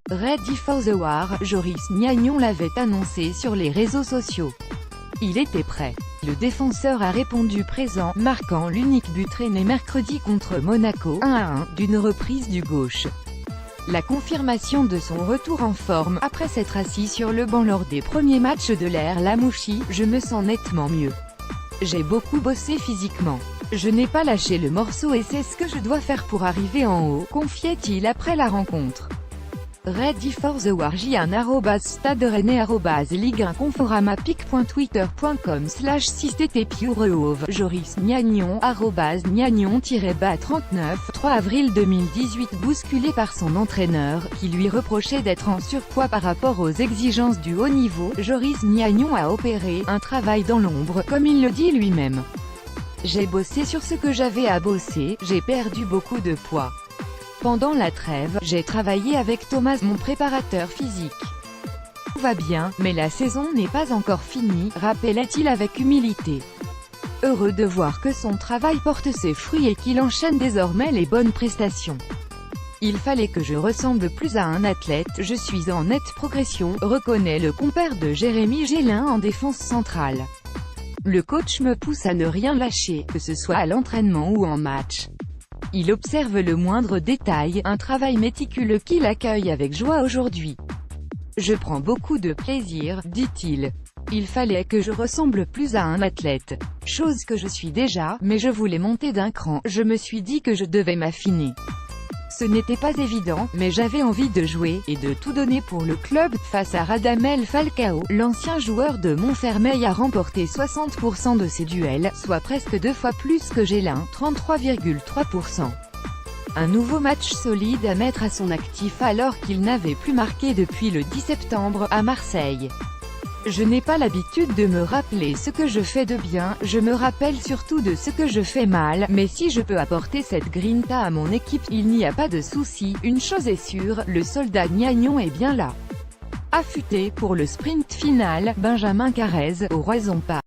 Ready for the War, Joris Gnagnon l'avait annoncé sur les réseaux sociaux. Il était prêt. Le défenseur a répondu présent, marquant l'unique but rennais mercredi contre Monaco, 1-1, d'une reprise du gauche. La confirmation de son retour en forme, après s'être assis sur le banc lors des premiers matchs de l'ère Lamouchi, je me sens nettement mieux. J'ai beaucoup bossé physiquement. Je n'ai pas lâché le morceau et c'est ce que je dois faire pour arriver en haut, confiait-il après la rencontre. Ready for the War j1 @stade rennais @ligue 1 conforama.twitter.com/6ttpureuve Joris Gnagnon @gnagnon-39 3 avril 2018 bousculé par son entraîneur, qui lui reprochait d'être en surpoids par rapport aux exigences du haut niveau, Joris Gnagnon a opéré un travail dans l'ombre, comme il le dit lui-même. J'ai bossé sur ce que j'avais à bosser, j'ai perdu beaucoup de poids. Pendant la trêve, j'ai travaillé avec Thomas, mon préparateur physique. Tout va bien, mais la saison n'est pas encore finie, rappelait-il avec humilité. Heureux de voir que son travail porte ses fruits et qu'il enchaîne désormais les bonnes prestations. Il fallait que je ressemble plus à un athlète, je suis en nette progression, reconnaît le compère de Jérémy Gélin en défense centrale. Le coach me pousse à ne rien lâcher, que ce soit à l'entraînement ou en match. Il observe le moindre détail, un travail méticuleux qu'il accueille avec joie aujourd'hui. Je prends beaucoup de plaisir, dit-il. Il fallait que je ressemble plus à un athlète. Chose que je suis déjà, mais je voulais monter d'un cran, je me suis dit que je devais m'affiner. Ce n'était pas évident, mais j'avais envie de jouer, et de tout donner pour le club. Face à Radamel Falcao, l'ancien joueur de Montfermeil a remporté 60% de ses duels, soit presque 2 fois plus que Gélin, 33,3%. Un nouveau match solide à mettre à son actif alors qu'il n'avait plus marqué depuis le 10 septembre, à Marseille. Je n'ai pas l'habitude de me rappeler ce que je fais de bien, je me rappelle surtout de ce que je fais mal, mais si je peux apporter cette grinta à mon équipe, il n'y a pas de souci. Une chose est sûre, le soldat Gnagnon est bien là. Affûté pour le sprint final, Benjamin Carrez, au Roison Park.